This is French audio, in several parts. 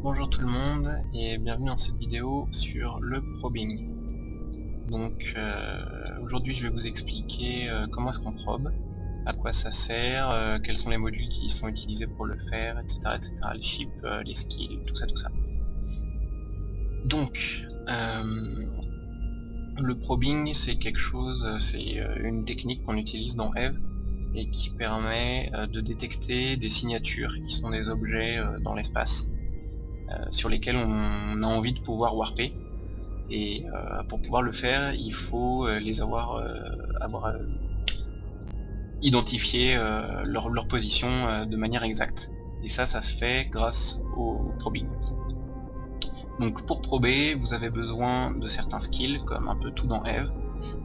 Bonjour tout le monde et bienvenue dans cette vidéo sur le probing. Donc aujourd'hui je vais vous expliquer comment est-ce qu'on probe, à quoi ça sert, quels sont les modules qui sont utilisés pour le faire, etc. les chips, les skills, tout ça. Donc le probing c'est quelque chose, c'est une technique qu'on utilise dans Eve et qui permet de détecter des signatures qui sont des objets dans l'espace sur lesquels on a envie de pouvoir warper. Et pour pouvoir le faire, il faut les avoir identifié leur position de manière exacte. Et ça se fait grâce au probing. Donc pour prober, vous avez besoin de certains skills, comme un peu tout dans Eve,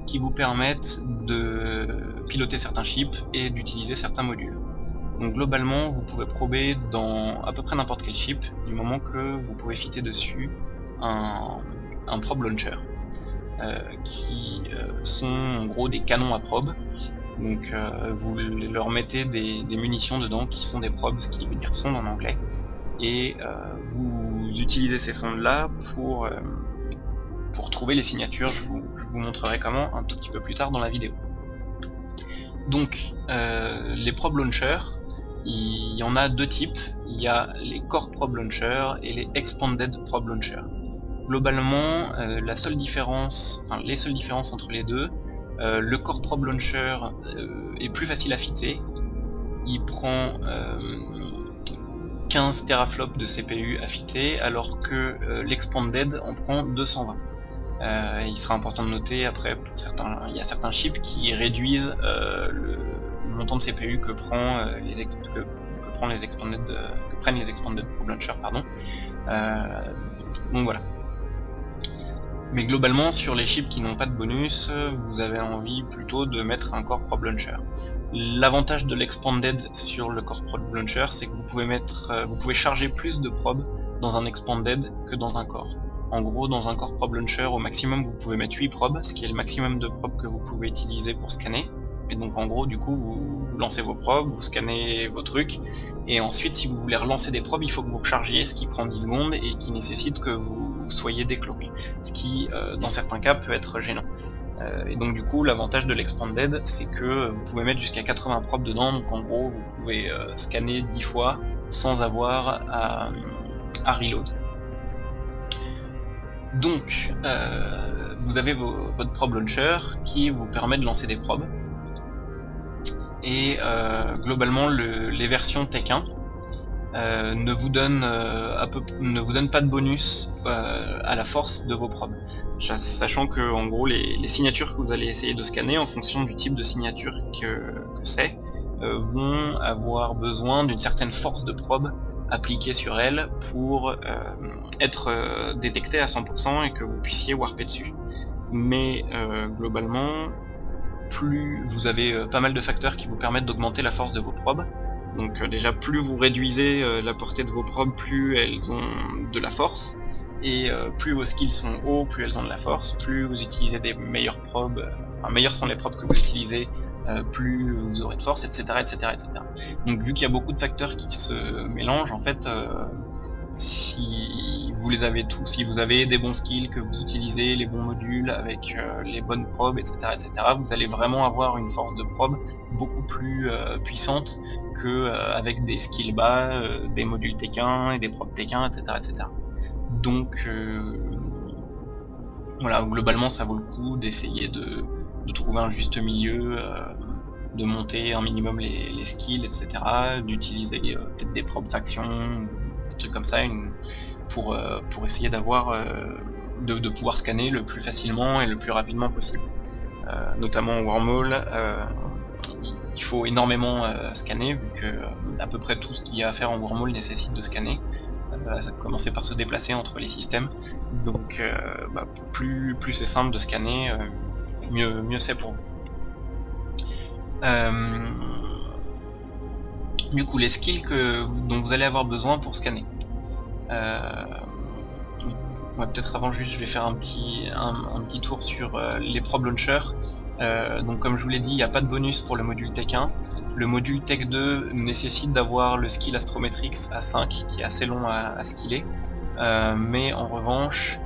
qui vous permettent de piloter certains chips et d'utiliser certains modules. Donc globalement, vous pouvez prober dans à peu près n'importe quel chip, du moment que vous pouvez fitter dessus un probe launcher. Qui sont en gros des canons à probes. Donc vous leur mettez des munitions dedans qui sont des probes, ce qui veut dire sonde en anglais, et vous utilisez ces sondes là pour trouver les signatures. Je vous montrerai comment un tout petit peu plus tard dans la vidéo. Donc les probe launchers, il y en a deux types. Il y a les core probe launchers et les expanded probe launchers. Globalement, les seules différences entre les deux, le core probe launcher est plus facile à fitter. Il prend 15 teraflops de CPU à fitter, alors que l'expanded en prend 220. Il sera important de noter après, il y a certains chips qui réduisent le montant de CPU que prennent les expanded probe launchers, pardon. Donc voilà. Mais globalement, sur les chips qui n'ont pas de bonus, vous avez envie plutôt de mettre un core probe launcher. L'avantage de l'expanded sur le core probe launcher, c'est que vous pouvez charger plus de probes dans un expanded que dans un core. En gros, dans un core probe launcher, au maximum, vous pouvez mettre 8 probes, ce qui est le maximum de probes que vous pouvez utiliser pour scanner. Et donc en gros, du coup, vous lancez vos probes, vous scannez vos trucs, et ensuite, si vous voulez relancer des probes, il faut que vous rechargiez, ce qui prend 10 secondes et qui nécessite que vous soyez décloak, ce qui dans certains cas peut être gênant. Et donc du coup l'avantage de l'expanded, c'est que vous pouvez mettre jusqu'à 80 probes dedans, donc en gros vous pouvez scanner 10 fois sans avoir à reload. Donc vous avez votre probe launcher qui vous permet de lancer des probes, et globalement les versions Tech 1 ne vous donne pas de bonus à la force de vos probes. Sachant que en gros les signatures que vous allez essayer de scanner en fonction du type de signature que c'est vont avoir besoin d'une certaine force de probe appliquée sur elles pour être détectées à 100% et que vous puissiez warper dessus. Mais globalement, plus vous avez pas mal de facteurs qui vous permettent d'augmenter la force de vos probes. Donc déjà, plus vous réduisez la portée de vos probes, plus elles ont de la force, et plus vos skills sont hauts, plus elles ont de la force, plus vous utilisez des meilleures probes, meilleures sont les probes que vous utilisez, plus vous aurez de force, etc. Donc vu qu'il y a beaucoup de facteurs qui se mélangent, en fait, si vous avez des bons skills, que vous utilisez les bons modules avec les bonnes probes, etc., vous allez vraiment avoir une force de probe beaucoup plus puissante que avec des skills bas, des modules Tech 1 et des probes Tech 1, etc. Donc voilà, globalement ça vaut le coup d'essayer de trouver un juste milieu, de monter un minimum les skills, etc., d'utiliser peut-être des probes factions, des trucs comme ça, pour essayer d'avoir de pouvoir scanner le plus facilement et le plus rapidement possible. Notamment en Wormhole, il faut énormément scanner, vu que à peu près tout ce qu'il y a à faire en Wormhole nécessite de scanner. Ça commencer par se déplacer entre les systèmes, donc plus c'est simple de scanner, mieux c'est pour vous. Du coup, les skills dont vous allez avoir besoin pour scanner. Peut-être avant, juste je vais faire un petit tour sur les probe launchers. Donc comme je vous l'ai dit, il n'y a pas de bonus pour le module Tech 1. Le module Tech 2 nécessite d'avoir le skill Astrometrics à 5, qui est assez long à skiller. mais en revanche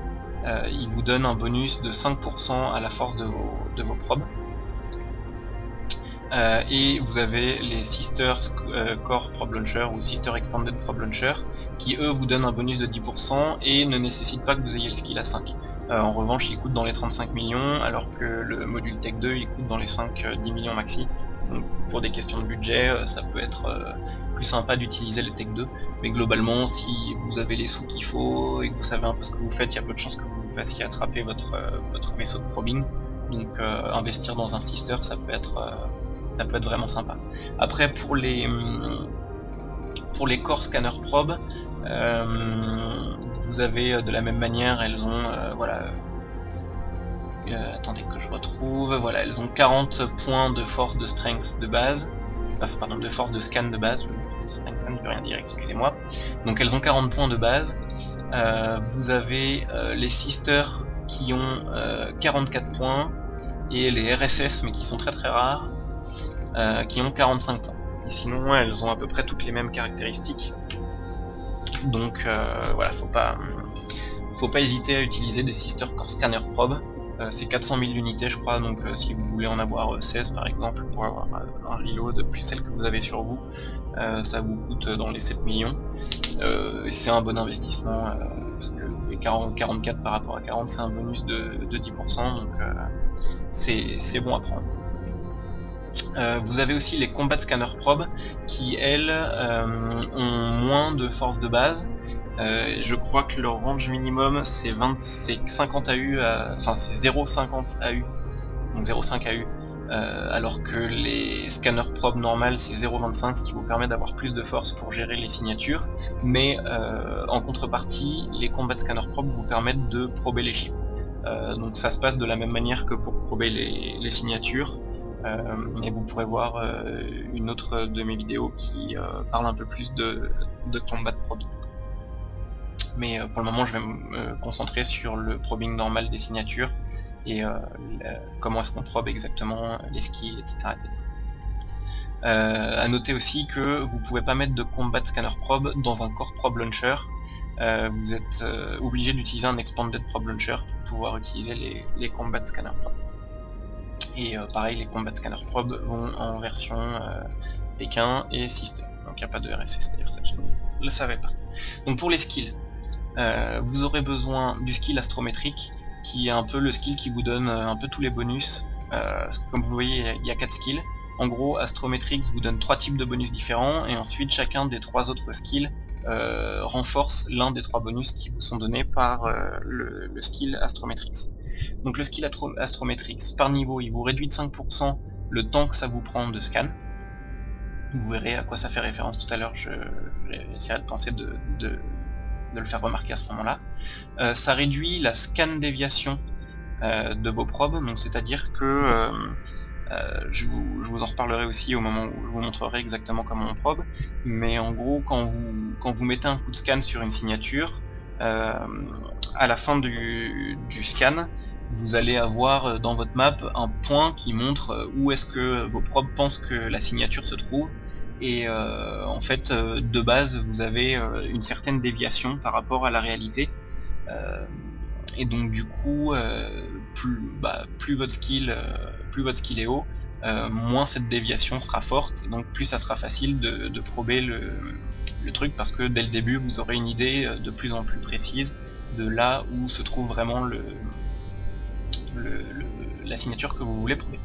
il vous donne un bonus de 5% à la force de vos probes. Et vous avez les Sister Core Probe Launcher ou Sister Expanded Probe Launcher qui eux vous donnent un bonus de 10% et ne nécessitent pas que vous ayez le skill à 5. En revanche ils coûtent dans les 35 millions alors que le module Tech 2 il coûte dans les 5-10 millions maxi. Donc pour des questions de budget ça peut être plus sympa d'utiliser les Tech 2, mais globalement si vous avez les sous qu'il faut et que vous savez un peu ce que vous faites, il y a peu de chances que vous fassiez attraper votre vaisseau de probing. Donc investir dans un Sister ça peut être vraiment sympa. Après pour les Core Scanner Probe, vous avez de la même manière, elles ont voilà, attendez que je retrouve, voilà, elles ont 40 points de force de strength de base, pardon, de force de scan de base, de strength, ça ne veut rien dire, excusez-moi. Donc elles ont 40 points de base. Vous avez les Sisters qui ont 44 points, et les RSS, mais qui sont très très rares, qui ont 45 points. Et sinon elles ont à peu près toutes les mêmes caractéristiques. Donc voilà, faut pas hésiter à utiliser des Sister Core Scanner Probe. C'est 400 000 unités je crois, donc si vous voulez en avoir 16 par exemple pour avoir un reload plus celle que vous avez sur vous, ça vous coûte dans les 7 millions. Et c'est un bon investissement, parce que les 44 par rapport à 40 c'est un bonus de 10%, donc c'est bon à prendre. Vous avez aussi les Combat Scanner Probe qui elles ont moins de force de base. Je crois que leur range minimum c'est 50 AU, enfin c'est 0,50 AU, donc 0,5 AU, alors que les scanners probe normales c'est 0,25, ce qui vous permet d'avoir plus de force pour gérer les signatures, mais en contrepartie les combat scanner probe vous permettent de prober les chips. Donc ça se passe de la même manière que pour prober les signatures, et vous pourrez voir une autre de mes vidéos qui parle un peu plus de combat probe. Mais pour le moment je vais me concentrer sur le probing normal des signatures et comment est-ce qu'on probe exactement les skills, etc. A noter aussi que vous pouvez pas mettre de combat scanner probe dans un core probe launcher. Vous êtes obligé d'utiliser un expanded probe launcher pour pouvoir utiliser les combat scanner probe. Et pareil, les combat scanner probe vont en version Pékin et Sister, donc il n'y a pas de RSS d'ailleurs, ça je ne le savais pas. Donc pour les skills, vous aurez besoin du skill astrométrique, qui est un peu le skill qui vous donne un peu tous les bonus. Comme vous voyez, il y a 4 skills. En gros, Astrometrix vous donne 3 types de bonus différents, et ensuite chacun des 3 autres skills renforce l'un des 3 bonus qui vous sont donnés par le skill Astrometrix. Donc le skill Astrometrix, par niveau, il vous réduit de 5% le temps que ça vous prend de scan. Vous verrez à quoi ça fait référence tout à l'heure, j'essaierai de penser de le faire remarquer à ce moment-là. Ça réduit la scan déviation de vos probes, donc c'est-à-dire que je vous en reparlerai aussi au moment où je vous montrerai exactement comment on probe, mais en gros quand vous mettez un coup de scan sur une signature, à la fin du scan, vous allez avoir dans votre map un point qui montre où est-ce que vos probes pensent que la signature se trouve, et en fait de base vous avez une certaine déviation par rapport à la réalité, et donc du coup plus votre skill est haut, moins cette déviation sera forte, donc plus ça sera facile de prober le truc, parce que dès le début vous aurez une idée de plus en plus précise de là où se trouve vraiment la signature que vous voulez prober.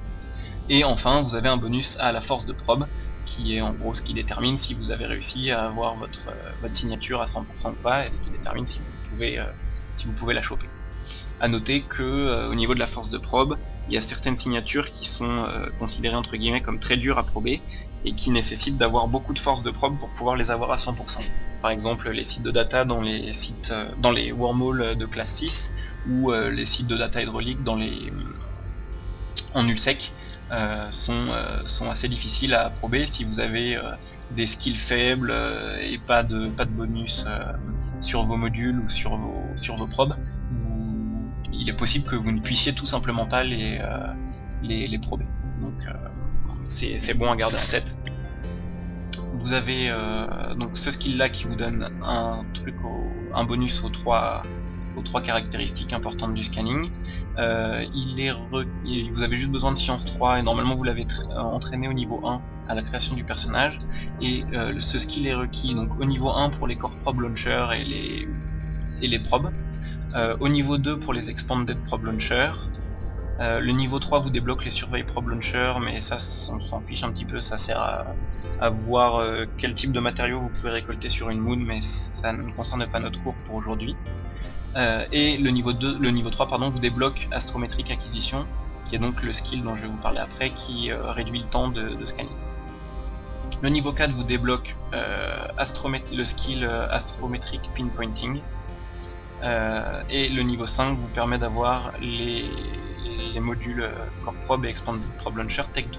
Et enfin vous avez un bonus à la force de probe, qui est en gros ce qui détermine si vous avez réussi à avoir votre signature à 100% ou pas, et ce qui détermine si vous pouvez la choper. A noter que au niveau de la force de probe, il y a certaines signatures qui sont considérées entre guillemets comme très dures à prober, et qui nécessitent d'avoir beaucoup de force de probe pour pouvoir les avoir à 100%. Par exemple les sites de data dans les wormholes de classe 6, ou les sites de data hydraulique en nullsec, sont assez difficiles à prober. Si vous avez des skills faibles et pas de bonus sur vos modules ou sur vos probes, il est possible que vous ne puissiez tout simplement pas les prober. Donc c'est bon à garder en tête. vous avez donc ce skill là qui vous donne un bonus aux trois caractéristiques importantes du scanning. Vous avez juste besoin de science 3 et normalement vous l'avez entraîné au niveau 1 à la création du personnage, et ce skill est requis donc au niveau 1 pour les core probe launcher et les probes, au niveau 2 pour les expanded probe launcher. Le niveau 3 vous débloque les surveil probe launcher, mais ça on s'en fiche un petit peu, ça sert à voir quel type de matériaux vous pouvez récolter sur une moon, mais ça ne concerne pas notre cours pour aujourd'hui. Et le niveau 3 vous débloque astrométrique acquisition, qui est donc le skill dont je vais vous parler après, qui réduit le temps de scanning. Le niveau 4 vous débloque le skill astrométrique pinpointing, et le niveau 5 vous permet d'avoir les modules Core Probe et Expanded Probe Launcher Tech 2.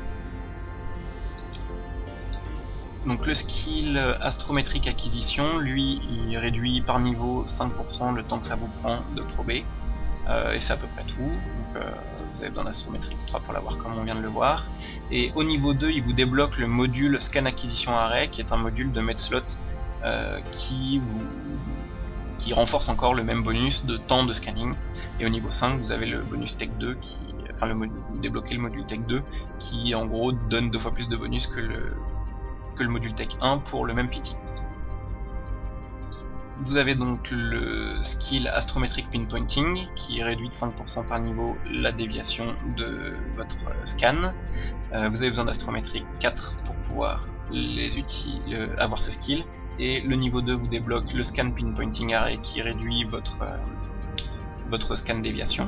Donc le skill astrométrique acquisition, lui, il réduit par niveau 5% le temps que ça vous prend de prober, et c'est à peu près tout. Donc, vous avez besoin d'astrométrique 3 pour l'avoir comme on vient de le voir. Et au niveau 2, il vous débloque le module Scan Acquisition Array, qui est un module de medslot qui renforce encore le même bonus de temps de scanning. Et au niveau 5, vous avez le bonus Tech 2, vous débloquez le module Tech 2, qui en gros donne 2 fois plus de bonus que le module Tech 1 pour le même PT. Vous avez donc le skill astrométrique pinpointing qui réduit de 5% par niveau la déviation de votre scan. Vous avez besoin d'astrométrique 4 pour pouvoir avoir ce skill. Et le niveau 2 vous débloque le scan pinpointing array qui réduit votre scan déviation.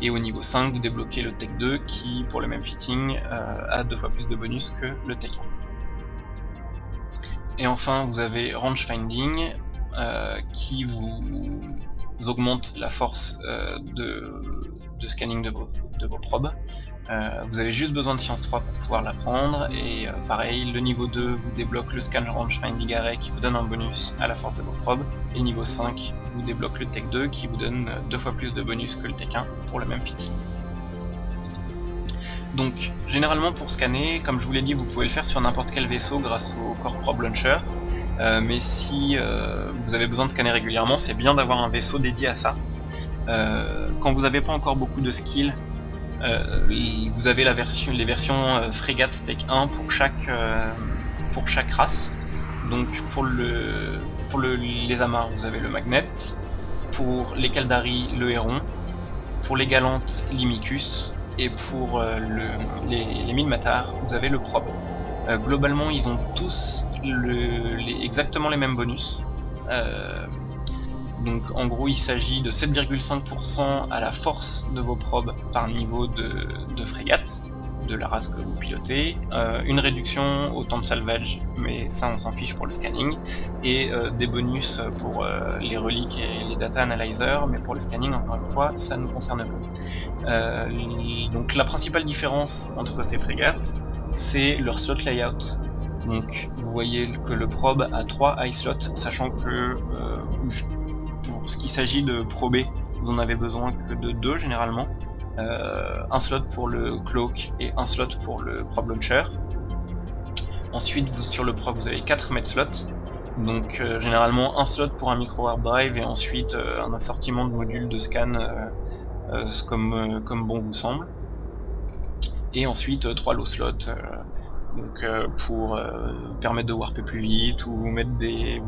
Et au niveau 5 vous débloquez le Tech 2 qui pour le même fitting a 2 fois plus de bonus que le Tech 1. Et enfin vous avez range finding qui vous augmente la force de scanning de vos probes. Vous avez juste besoin de science 3 pour pouvoir la prendre, et pareil, le niveau 2 vous débloque le scan range finding array qui vous donne un bonus à la force de vos probes, et niveau 5 vous débloque le Tech 2 qui vous donne 2 fois plus de bonus que le Tech 1 pour le même PT. Donc généralement pour scanner, comme je vous l'ai dit, vous pouvez le faire sur n'importe quel vaisseau grâce au Core Probe Launcher, mais si vous avez besoin de scanner régulièrement, c'est bien d'avoir un vaisseau dédié à ça. Quand vous n'avez pas encore beaucoup de skills, vous avez les versions frégate Tech 1 pour chaque race. Donc pour les amarres vous avez le magnet, pour les Caldari le héron, pour les galantes l'imicus, et pour les Minmatar vous avez le probe. Globalement ils ont tous exactement les mêmes bonus. Donc en gros il s'agit de 7,5% à la force de vos probes par niveau de frégate, de la race que vous pilotez, une réduction au temps de salvage, mais ça on s'en fiche pour le scanning, et des bonus pour les reliques et les data analyzers, mais pour le scanning encore une fois ça nous concerne pas. Donc la principale différence entre ces frégates, c'est leur slot layout. Donc vous voyez que le probe a 3 high slots, sachant que pour ce qu'il s'agit de prober, vous en avez besoin que de 2 généralement. Un slot pour le cloak et un slot pour le probe launcher. Ensuite sur le probe vous avez 4 med slots, donc généralement un slot pour un micro warp drive, et ensuite un assortiment de modules de scan comme bon vous semble. Et ensuite 3 low slots pour permettre de warper plus vite, ou vous mettre des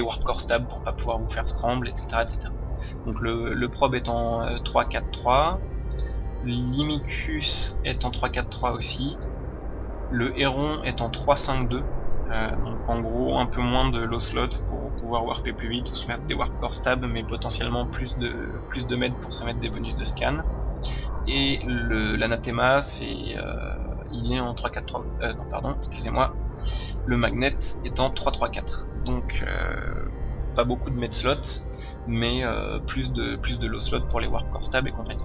warp core stab pour pas pouvoir vous faire scramble, etc. Donc le probe est en 3-4-3, l'imicus est en 3-4-3 aussi, le héron est en 3-5-2, donc en gros un peu moins de low slot pour pouvoir warper plus vite ou se mettre des warp core stab, mais potentiellement plus de med pour se mettre des bonus de scan. Et l'anathema il est en 3-4-3, non pardon, excusez-moi, le magnet est en 3-3-4, donc pas beaucoup de med slots, mais plus de low slot pour les warp core stab et compagnie.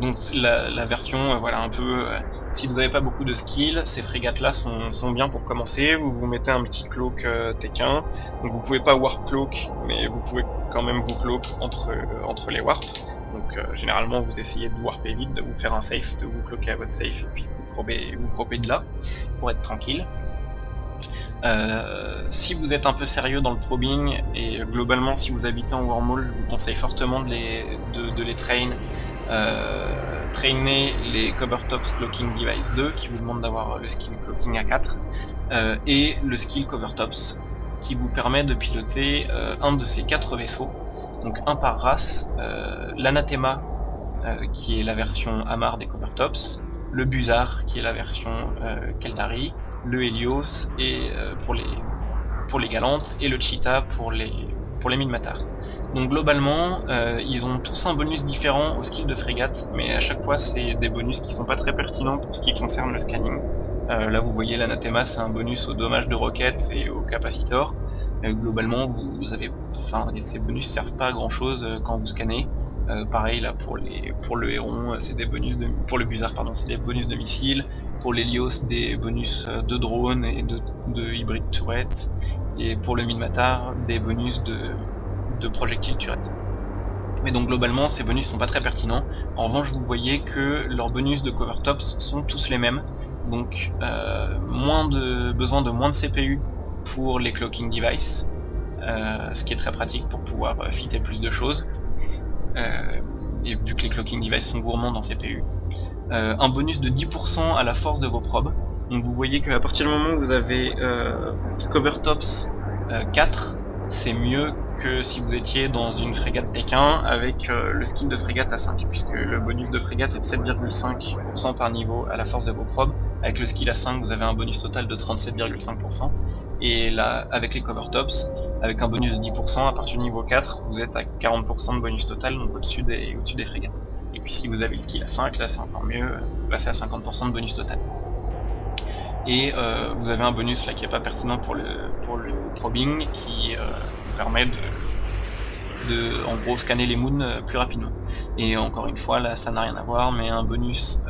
Donc la version, voilà un peu, si vous n'avez pas beaucoup de skills, ces frégates là sont bien pour commencer. Vous mettez un petit cloak Tech 1, donc vous pouvez pas warp cloak, mais vous pouvez quand même vous cloak entre les warps. Donc généralement vous essayez de warper vite, de vous faire un safe, de vous cloaker à votre safe, et puis vous probez de là, pour être tranquille. Si vous êtes un peu sérieux dans le probing, et globalement si vous habitez en Wormhole, je vous conseille fortement de les trainer les Covertops Cloaking Device 2, qui vous demande d'avoir le skill Cloaking à 4, et le skill Covertops, qui vous permet de piloter un de ces 4 vaisseaux, donc un par race, l'Anathema, qui est la version Amarr des Covertops, le Buzar, qui est la version Keldari, le Helios et pour les Galantes, et le Cheetah pour les Minmatar. Donc globalement, ils ont tous un bonus différent au skill de frégate, mais à chaque fois c'est des bonus qui sont pas très pertinents pour ce qui concerne le scanning. Là vous voyez l'Anathema, c'est un bonus au dommage de roquettes et au capacitor. Globalement ces bonus servent pas à grand chose quand vous scannez. Pareil là pour le Héron, c'est des bonus pour le Buzard pardon, c'est des bonus de missiles, pour l'Helios des bonus de drones et de hybride turret, et pour le Minmatar des bonus de projectiles turret. Mais donc globalement ces bonus sont pas très pertinents. En revanche vous voyez que leurs bonus de Covertops sont tous les mêmes, donc besoin de moins de CPU pour les cloaking devices, ce qui est très pratique pour pouvoir fitter plus de choses. Et vu que les cloaking devices sont gourmands dans CPU. Un bonus de 10% à la force de vos probes. Donc vous voyez qu'à partir du moment où vous avez Covertops 4, c'est mieux que si vous étiez dans une frégate Tech 1 avec le skill de frégate à 5, puisque le bonus de frégate est de 7,5% par niveau à la force de vos probes. Avec le skill à 5, vous avez un bonus total de 37,5%. Et là, avec les Covertops, avec un bonus de 10%, à partir du niveau 4, vous êtes à 40% de bonus total, donc au-dessus des frégates. Et puis si vous avez le skill à 5, là c'est encore mieux, là c'est à 50% de bonus total. Et vous avez un bonus là qui n'est pas pertinent pour le probing, qui vous permet de en gros scanner les moons plus rapidement. Et encore une fois, là ça n'a rien à voir, mais un bonus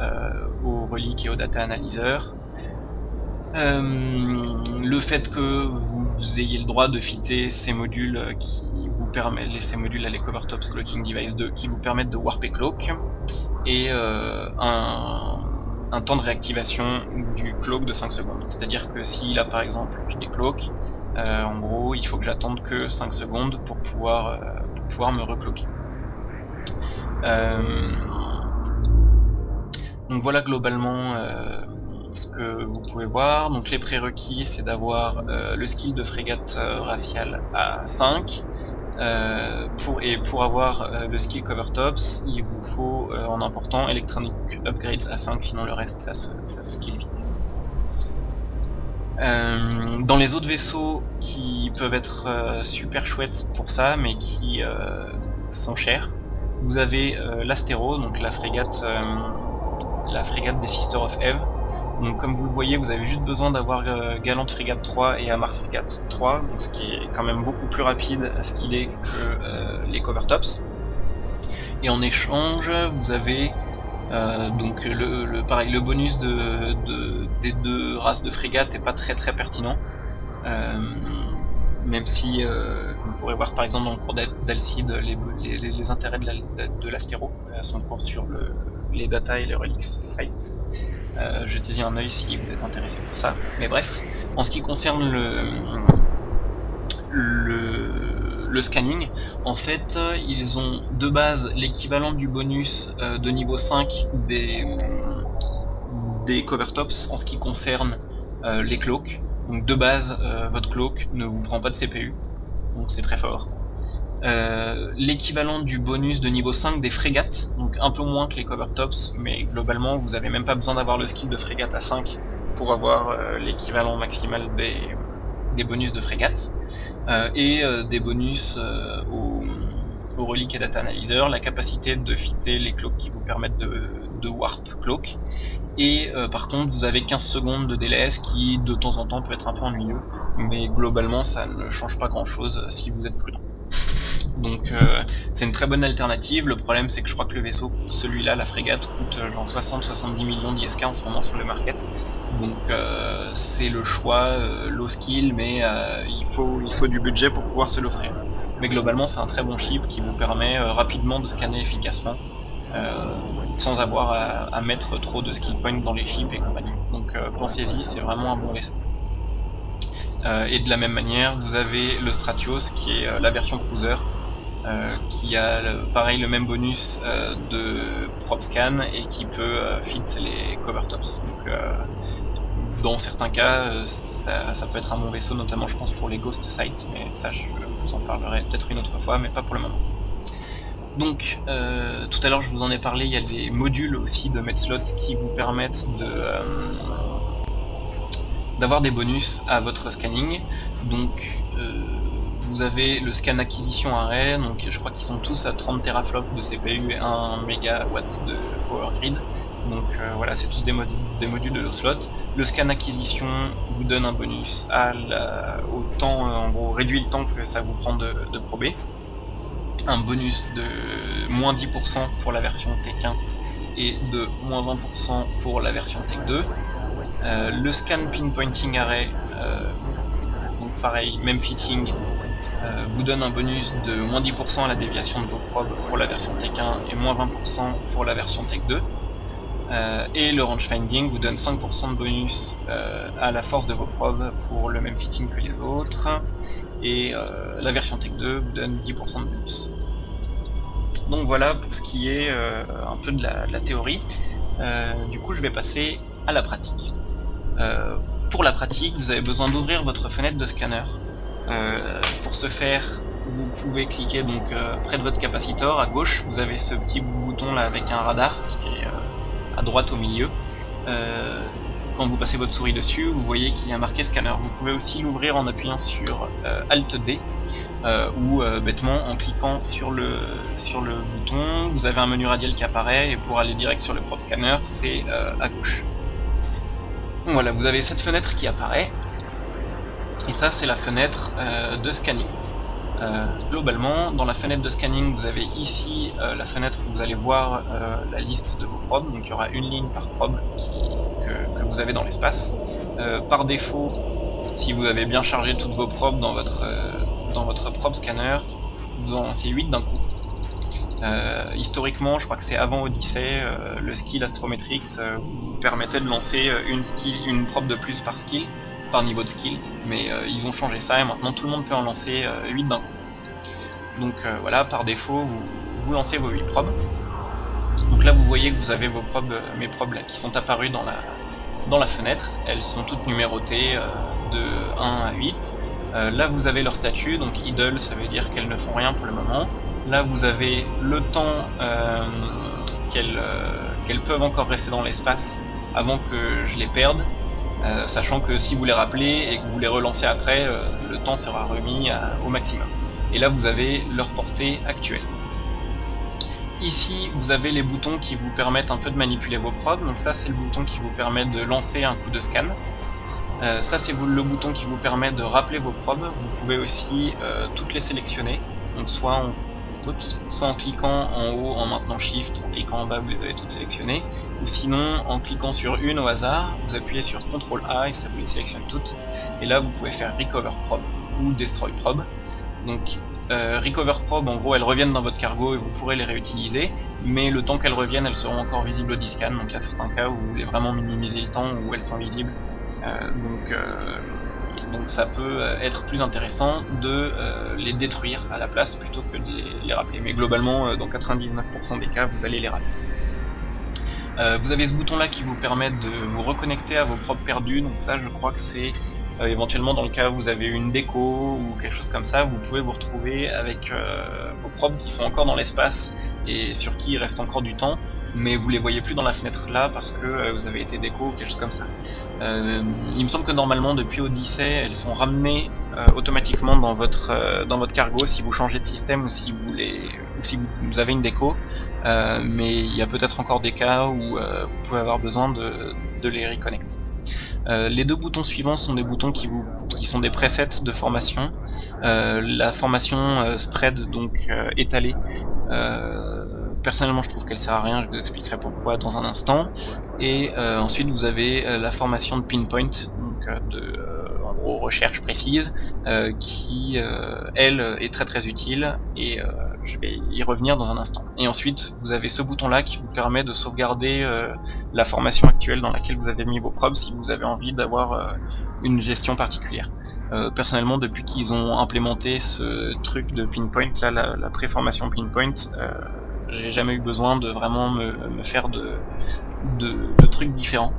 aux reliques et au data analyzer. Le fait que vous ayez le droit de fitter ces modules qui vous permettent, ces modules à les Covertops Cloaking Device 2 qui vous permettent de warp et cloak, et un temps de réactivation du cloak de 5 secondes. C'est-à-dire que si là par exemple je décloak, en gros il faut que j'attende que 5 secondes pour pouvoir me recloaker. Donc voilà globalement ce que vous pouvez voir. Donc les prérequis, c'est d'avoir le skill de frégate raciale à 5. Pour avoir le skill Covertops, il vous faut en important Electronic Upgrades à 5, sinon le reste ça se skill vite. Dans les autres vaisseaux qui peuvent être super chouettes pour ça, mais qui sont chers, vous avez l'Astero, donc la frégate des Sisters of Eve. Donc comme vous le voyez, vous avez juste besoin d'avoir Gallant Frégate 3 et Amarr Frégate 3, donc ce qui est quand même beaucoup plus rapide à skiller que les Covertops. Et en échange, vous avez donc pareil, le bonus des deux races de frégates n'est pas très pertinent. Même si vous pourrez voir par exemple dans le cours d'Alcide les intérêts de l'Astero, son cours sur les data et les relics sites. Jetez-y un œil si vous êtes intéressé pour ça. Mais bref, en ce qui concerne le scanning, en fait ils ont de base l'équivalent du bonus de niveau 5 des Covertops en ce qui concerne les cloaks. Donc de base votre cloak ne vous prend pas de CPU, donc c'est très fort. L'équivalent du bonus de niveau 5 des frégates, donc un peu moins que les Covertops, mais globalement vous n'avez même pas besoin d'avoir le skill de frégate à 5 pour avoir l'équivalent maximal des bonus de frégate, et des bonus aux reliques et data analyzer, la capacité de fitter les cloaks qui vous permettent de warp cloak, et par contre vous avez 15 secondes de délai, ce qui de temps en temps peut être un peu ennuyeux, mais globalement ça ne change pas grand chose si vous êtes prudent. Donc c'est une très bonne alternative. Le problème c'est que je crois que le vaisseau, celui-là, la frégate, coûte genre 60-70 millions d'ISK en ce moment sur le market. Donc c'est le choix low skill, mais il faut du budget pour pouvoir se l'offrir. Mais globalement c'est un très bon ship qui vous permet rapidement de scanner efficacement. sans avoir à mettre trop de skill points dans les chips et compagnie. Donc pensez-y, c'est vraiment un bon vaisseau. Et de la même manière, vous avez le Stratios qui est la version cruiser, qui a pareil le même bonus de prop scan et qui peut fit les cover tops. Donc, dans certains cas, ça peut être un bon vaisseau, notamment je pense pour les ghost sites, mais ça je vous en parlerai peut-être une autre fois, mais pas pour le moment. Donc tout à l'heure je vous en ai parlé, il y a des modules aussi de Metslot qui vous permettent d'avoir des bonus à votre scanning. Donc vous avez le scan acquisition array, donc je crois qu'ils sont tous à 30 teraflops de CPU et 1 MW de power grid. Donc voilà, c'est tous des modules de l'Ocelot. Le scan acquisition vous donne un bonus au temps, en gros réduit le temps que ça vous prend de prober. Un bonus de moins 10% pour la version Tech 1 et de moins 20% pour la version Tech 2. Le scan pinpointing array, donc pareil, même fitting, vous donne un bonus de moins 10% à la déviation de vos probes pour la version Tech 1 et moins 20% pour la version Tech 2. Et le rangefinding vous donne 5% de bonus à la force de vos probes pour le même fitting que les autres. Et la version Tech 2 vous donne 10% de bonus. Donc voilà pour ce qui est un peu de la théorie. Du coup je vais passer à la pratique. Pour la pratique, vous avez besoin d'ouvrir votre fenêtre de scanner. Pour ce faire, vous pouvez cliquer donc près de votre capacitor, à gauche, vous avez ce petit bouton là avec un radar qui est à droite au milieu. Quand vous passez votre souris dessus, vous voyez qu'il y a marqué scanner. Vous pouvez aussi l'ouvrir en appuyant sur Alt D ou bêtement en cliquant sur le bouton. Vous avez un menu radial qui apparaît et pour aller direct sur le prop scanner, c'est à gauche. Donc voilà, vous avez cette fenêtre qui apparaît et ça c'est la fenêtre de scanning. Globalement, dans la fenêtre de scanning, vous avez ici la fenêtre où vous allez voir la liste de vos probes. Donc il y aura une ligne par probe que vous avez dans l'espace. Par défaut, si vous avez bien chargé toutes vos probes dans votre probe scanner, vous en lancez 8 d'un coup. Historiquement, je crois que c'est avant Odyssey, le skill Astrometrics vous permettait de lancer une probe de plus par skill, par niveau de skill, mais ils ont changé ça et maintenant tout le monde peut en lancer 8 d'un coup. Donc voilà, par défaut, vous lancez vos 8 probes. Donc là vous voyez que vous avez vos probes, mes probes là, qui sont apparues dans la fenêtre. Elles sont toutes numérotées de 1 à 8. Là vous avez leur statut, donc idle, ça veut dire qu'elles ne font rien pour le moment. Là vous avez le temps qu'elles peuvent encore rester dans l'espace avant que je les perde, sachant que si vous les rappelez et que vous les relancez après, le temps sera remis au maximum. Et là vous avez leur portée actuelle. Ici vous avez les boutons qui vous permettent un peu de manipuler vos probes, donc ça c'est le bouton qui vous permet de lancer un coup de scan. Ça c'est le bouton qui vous permet de rappeler vos probes. Vous pouvez aussi toutes les sélectionner, donc soit en cliquant en haut, en maintenant Shift, en cliquant en bas vous les avez toutes sélectionnées, ou sinon en cliquant sur une au hasard, vous appuyez sur CTRL A et ça vous les sélectionne toutes, et là vous pouvez faire Recover Probe ou Destroy Probe. Donc Recover Probe, en gros elles reviennent dans votre cargo et vous pourrez les réutiliser, mais le temps qu'elles reviennent elles seront encore visibles au discan, donc il y a certains cas où vous voulez vraiment minimiser le temps où elles sont visibles, donc ça peut être plus intéressant de les détruire à la place plutôt que de les rappeler. Mais globalement, dans 99% des cas, vous allez les rappeler. Vous avez ce bouton là qui vous permet de vous reconnecter à vos probes perdues, donc ça je crois que c'est éventuellement dans le cas où vous avez une déco ou quelque chose comme ça, vous pouvez vous retrouver avec vos probes qui sont encore dans l'espace et sur qui il reste encore du temps, mais vous les voyez plus dans la fenêtre là parce que vous avez été déco ou quelque chose comme ça. Il me semble que normalement depuis Odyssey elles sont ramenées automatiquement dans votre cargo si vous changez de système ou si vous avez une déco, mais il y a peut-être encore des cas où vous pouvez avoir besoin de les reconnect. Les deux boutons suivants sont des boutons qui sont des presets de formation. La formation spread, donc étalée, personnellement je trouve qu'elle sert à rien, je vous expliquerai pourquoi dans un instant. Et ensuite vous avez la formation de pinpoint, donc en gros recherche précise, qui elle est très utile et je vais y revenir dans un instant. Et ensuite, vous avez ce bouton-là qui vous permet de sauvegarder la formation actuelle dans laquelle vous avez mis vos probes si vous avez envie d'avoir une gestion particulière. Personnellement, depuis qu'ils ont implémenté ce truc de pinpoint, là, la préformation pinpoint, j'ai jamais eu besoin de vraiment me faire de trucs différents.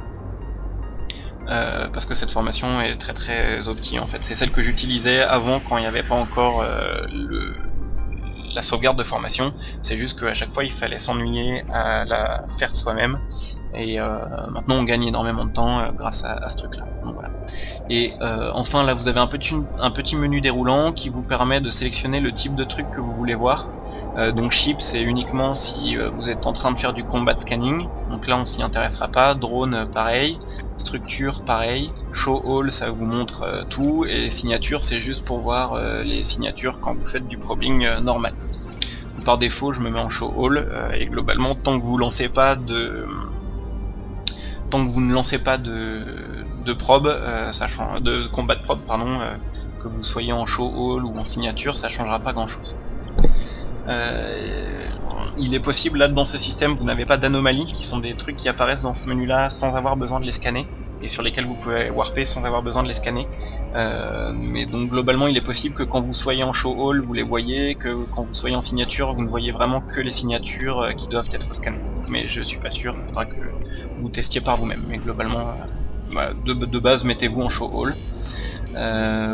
Parce que cette formation est très très opti en fait. C'est celle que j'utilisais avant quand il n'y avait pas encore la sauvegarde de formation. C'est juste qu'à chaque fois il fallait s'ennuyer à la faire soi-même. Et maintenant on gagne énormément de temps grâce à ce truc là. Donc, voilà. Et enfin là vous avez un petit menu déroulant qui vous permet de sélectionner le type de truc que vous voulez voir. Donc ship c'est uniquement si vous êtes en train de faire du combat scanning, donc là on s'y intéressera pas. Drone pareil, structure pareil, show all ça vous montre tout, et signature c'est juste pour voir les signatures quand vous faites du probing normal. Donc, par défaut je me mets en show all et globalement tant que vous ne lancez pas de probe, de combat de probe pardon, que vous soyez en show all ou en signature, ça changera pas grand chose. Il est possible là dans ce système vous n'avez pas d'anomalies, qui sont des trucs qui apparaissent dans ce menu là sans avoir besoin de les scanner, et sur lesquels vous pouvez warper sans avoir besoin de les scanner. Mais donc globalement il est possible que quand vous soyez en show all vous les voyez, que quand vous soyez en signature vous ne voyez vraiment que les signatures qui doivent être scannées. Mais je suis pas sûr, il faudra que vous testiez par vous-même. Mais globalement, de base mettez-vous en show all.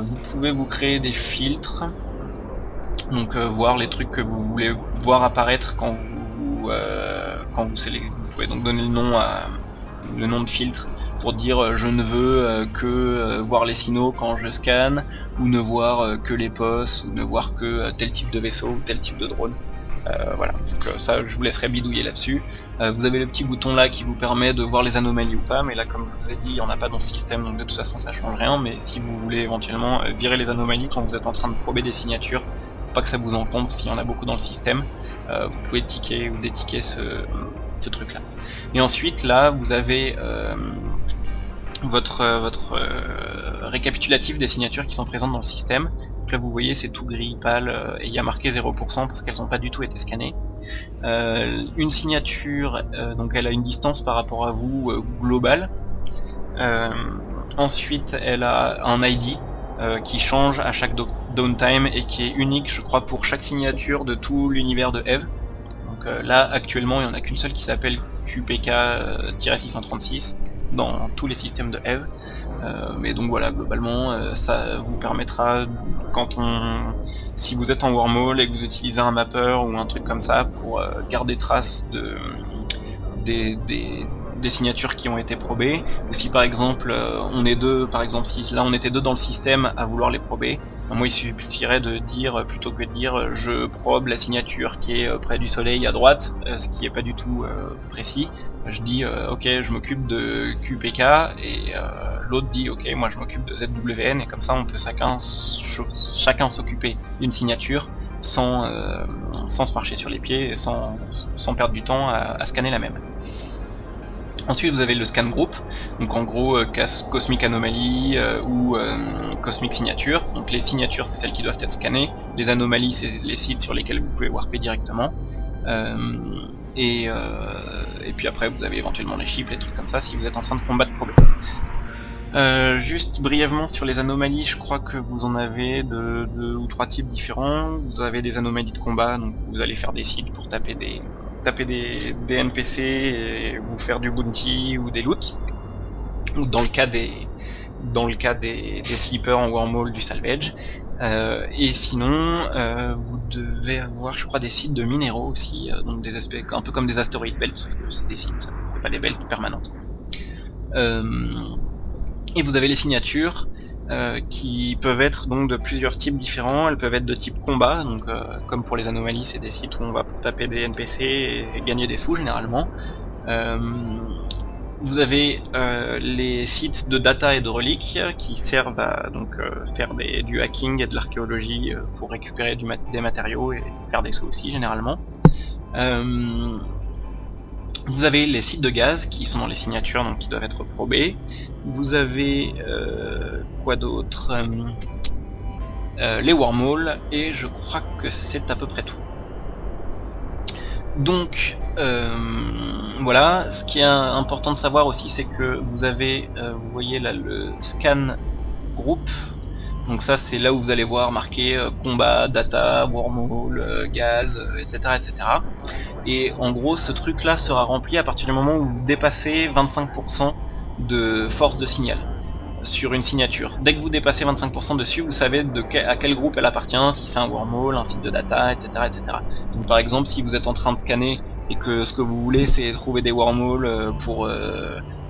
Vous pouvez vous créer des filtres. Donc voir les trucs que vous voulez voir apparaître quand vous pouvez donc donner le nom de filtre pour dire je ne veux que voir les signaux quand je scanne, ou ne voir que les postes, ou ne voir que tel type de vaisseau ou tel type de drone. Voilà, donc ça je vous laisserai bidouiller là-dessus. Vous avez le petit bouton là qui vous permet de voir les anomalies ou pas, mais là comme je vous ai dit il n'y en a pas dans ce système, donc de toute façon ça change rien. Mais si vous voulez éventuellement virer les anomalies quand vous êtes en train de prober des signatures, pas que ça vous encombre s'il y en a beaucoup dans le système, vous pouvez ticker ou déticker ce truc là. Et ensuite là vous avez votre récapitulatif des signatures qui sont présentes dans le système. Donc là vous voyez c'est tout gris pâle et il y a marqué 0% parce qu'elles n'ont pas du tout été scannées. Une signature, donc elle a une distance par rapport à vous globale. Ensuite elle a un ID qui change à chaque downtime et qui est unique je crois pour chaque signature de tout l'univers de Eve. Donc là actuellement il n'y en a qu'une seule qui s'appelle QPK-636 dans tous les systèmes de Eve. Mais donc voilà, globalement ça vous permettra, si vous êtes en wormhole et que vous utilisez un mapper ou un truc comme ça pour garder trace des signatures qui ont été probées, ou si par exemple on est deux, par exemple si là on était deux dans le système à vouloir les prober, moi il suffirait de dire, plutôt que de dire je probe la signature qui est près du soleil à droite, ce qui est pas du tout précis, je dis ok je m'occupe de QPK et l'autre dit ok moi je m'occupe de ZWN, et comme ça on peut chacun s'occuper d'une signature sans se marcher sur les pieds et sans perdre du temps à scanner la même. Ensuite vous avez le scan group, donc en gros Cosmic Anomaly ou Cosmic Signature. Donc les signatures c'est celles qui doivent être scannées, les anomalies c'est les sites sur lesquels vous pouvez warper directement. Et puis après vous avez éventuellement les chips, les trucs comme ça si vous êtes en train de combattre probé. Juste brièvement sur les anomalies, je crois que vous en avez de 2 ou 3 types différents. Vous avez des anomalies de combat, donc vous allez faire des sites pour taper des NPC et vous faire du bounty ou des loots, ou dans le cas des sleepers en wormhole du salvage. Et sinon vous devez avoir je crois des sites de minéraux aussi, donc des aspects un peu comme des astéroïdes belts, sauf que c'est des sites, c'est pas des belts permanentes. Et vous avez les signatures qui peuvent être donc de plusieurs types différents. Elles peuvent être de type combat, donc comme pour les anomalies c'est des sites où on va pour taper des NPC et gagner des sous généralement. Vous avez les sites de data et de reliques qui servent à donc faire du hacking et de l'archéologie pour récupérer des matériaux et faire des sous aussi généralement. Vous avez les sites de gaz qui sont dans les signatures, donc qui doivent être probés. Vous avez quoi d'autre, les wormholes, et je crois que c'est à peu près tout. Donc voilà, ce qui est important de savoir aussi, c'est que vous avez, vous voyez là le scan group, donc ça c'est là où vous allez voir marqué combat, data, wormhole, gaz, etc., etc. Et en gros ce truc là sera rempli à partir du moment où vous dépassez 25% de force de signal sur une signature. Dès que vous dépassez 25% dessus, vous savez à quel groupe elle appartient, si c'est un wormhole, un site de data, etc., etc. Donc par exemple, si vous êtes en train de scanner et que ce que vous voulez c'est trouver des wormholes pour...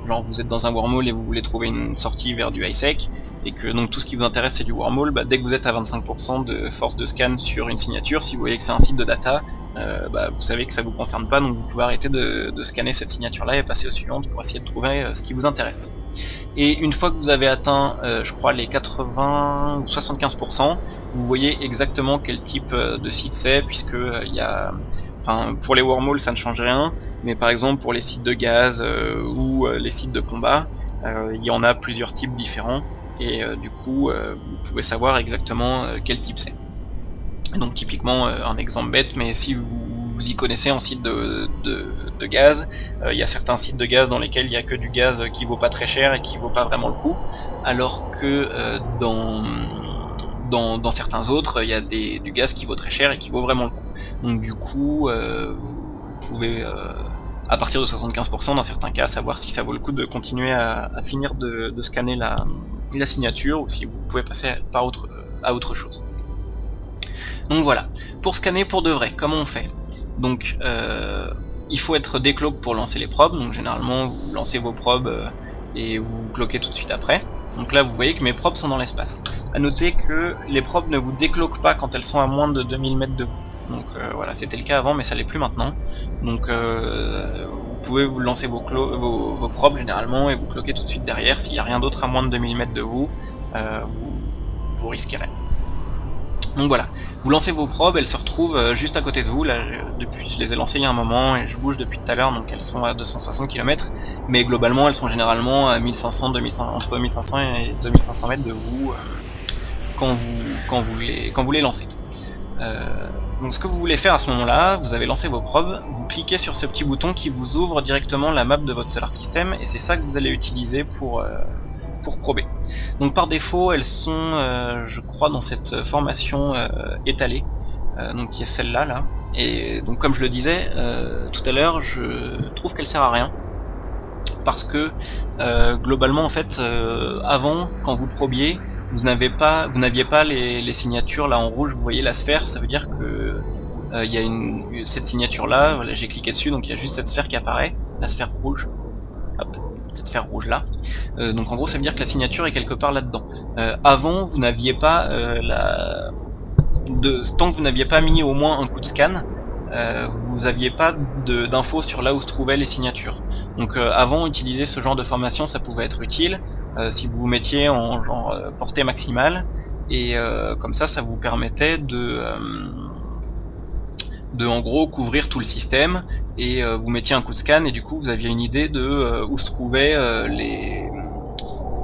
genre vous êtes dans un wormhole et vous voulez trouver une sortie vers du ISEC, et que donc tout ce qui vous intéresse c'est du wormhole, dès que vous êtes à 25% de force de scan sur une signature, si vous voyez que c'est un site de data, vous savez que ça vous concerne pas, donc vous pouvez arrêter de scanner cette signature là et passer aux suivantes pour essayer de trouver ce qui vous intéresse. Et une fois que vous avez atteint, je crois, les 80 ou 75%, vous voyez exactement quel type de site c'est, puisque il y a... Enfin, pour les wormholes ça ne change rien, mais par exemple pour les sites de gaz ou les sites de combat, il y en a plusieurs types différents, et du coup vous pouvez savoir exactement quel type c'est. Donc typiquement un exemple bête, mais si vous y connaissez en site de gaz, il y a certains sites de gaz dans lesquels il n'y a que du gaz qui vaut pas très cher et qui vaut pas vraiment le coup, alors que dans certains autres, il y a du gaz qui vaut très cher et qui vaut vraiment le coup. Donc du coup, vous pouvez, à partir de 75% dans certains cas, savoir si ça vaut le coup de continuer à finir de scanner la signature, ou si vous pouvez passer à autre chose. Donc voilà, pour scanner pour de vrai, comment on fait? Donc il faut être décloak pour lancer les probes, donc généralement vous lancez vos probes et vous cloquez tout de suite après. Donc là vous voyez que mes probes sont dans l'espace. A noter que les probes ne vous décloquent pas quand elles sont à moins de 2000 mètres de vous. Donc voilà, c'était le cas avant mais ça l'est plus maintenant. Donc vous pouvez vous lancer vos probes généralement et vous cloquer tout de suite derrière. S'il n'y a rien d'autre à moins de 2000 mètres de vous, vous risquez rien. Donc voilà, vous lancez vos probes, elles se retrouvent juste à côté de vous. Là, depuis, je les ai lancées il y a un moment et je bouge depuis tout à l'heure, donc elles sont à 260 km, mais globalement elles sont généralement à 1500, 2500, entre 1500 et 2500 mètres de vous quand vous les lancez. Donc ce que vous voulez faire à ce moment-là, vous avez lancé vos probes, vous cliquez sur ce petit bouton qui vous ouvre directement la map de votre solar system, et c'est ça que vous allez utiliser pour prober. Donc par défaut elles sont je crois dans cette formation étalée, donc qui est celle-là là. Et donc comme je le disais tout à l'heure, je trouve qu'elle sert à rien, parce que globalement en fait avant, quand vous probiez, vous n'aviez pas les signatures là en rouge, vous voyez la sphère, ça veut dire que il y a cette signature là, voilà, j'ai cliqué dessus, donc il y a juste cette sphère qui apparaît, la sphère rouge. Hop, cette sphère rouge là. Donc en gros ça veut dire que la signature est quelque part là-dedans. Avant vous n'aviez pas tant que vous n'aviez pas mis au moins un coup de scan, vous n'aviez pas d'infos sur là où se trouvaient les signatures. Donc avant, utiliser ce genre de formation ça pouvait être utile si vous vous mettiez en genre portée maximale, et comme ça vous permettait de en gros couvrir tout le système, et vous mettiez un coup de scan et du coup vous aviez une idée de où se trouvaient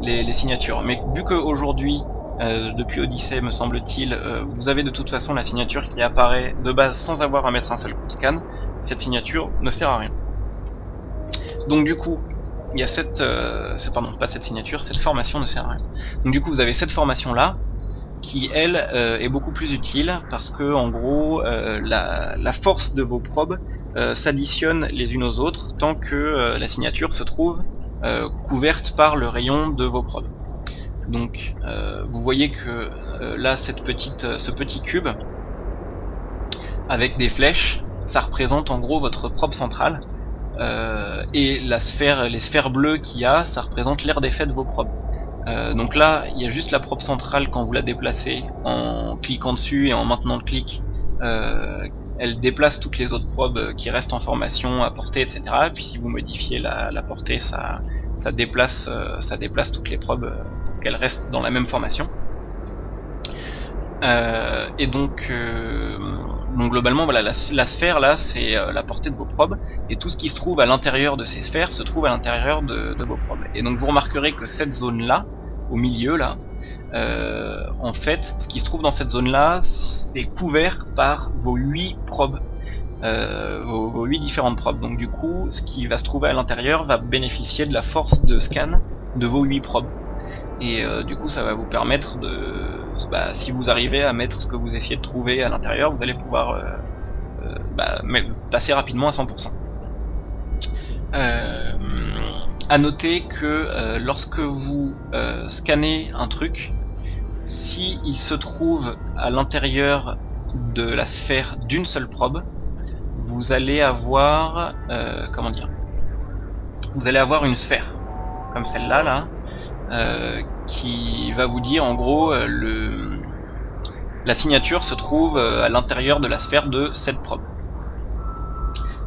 les signatures. Mais vu qu'aujourd'hui, depuis Odyssey me semble-t-il, vous avez de toute façon la signature qui apparaît de base sans avoir à mettre un seul coup de scan, cette signature ne sert à rien. Donc du coup, il y a cette formation ne sert à rien. Donc du coup vous avez cette formation là, qui elle est beaucoup plus utile, parce que en gros la force de vos probes s'additionne les unes aux autres tant que la signature se trouve couverte par le rayon de vos probes. Donc vous voyez que là ce petit cube avec des flèches, ça représente en gros votre probe centrale, et les sphères bleues qu'il y a, ça représente l'aire d'effet de vos probes. Donc là, il y a juste la probe centrale, quand vous la déplacez en cliquant dessus et en maintenant le clic, elle déplace toutes les autres probes qui restent en formation à portée, etc. Puis si vous modifiez la portée, ça déplace toutes les probes pour qu'elles restent dans la même formation. Et donc globalement voilà, la sphère là c'est la portée de vos probes, et tout ce qui se trouve à l'intérieur de ces sphères se trouve à l'intérieur de vos probes. Et donc vous remarquerez que cette zone là, au milieu là, en fait ce qui se trouve dans cette zone là c'est couvert par vos 8 probes. vos 8 différentes probes. Donc du coup, ce qui va se trouver à l'intérieur va bénéficier de la force de scan de vos 8 probes. Et du coup ça va vous permettre de... si vous arrivez à mettre ce que vous essayez de trouver à l'intérieur, vous allez pouvoir passer rapidement à 100%. À noter que lorsque vous scannez un truc, si il se trouve à l'intérieur de la sphère d'une seule probe, vous allez avoir comment dire, vous allez avoir une sphère comme celle-là là, qui va vous dire en gros la signature se trouve à l'intérieur de la sphère de cette probe.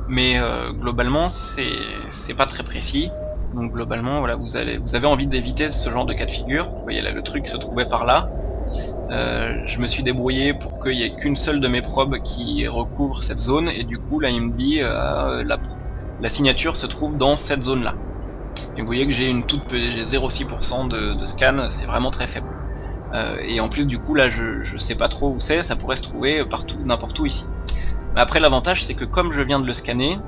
Mais globalement c'est pas très précis. Donc globalement voilà, vous avez envie d'éviter ce genre de cas de figure. Vous voyez là, le truc se trouvait par là. Je me suis débrouillé pour qu'il n'y ait qu'une seule de mes probes qui recouvre cette zone, et du coup là il me dit la signature se trouve dans cette zone là. Et vous voyez que j'ai 0,6% de scan, c'est vraiment très faible. Et en plus du coup là je sais pas trop où c'est, ça pourrait se trouver partout, n'importe où ici. Mais après l'avantage c'est que comme je viens de le scanner,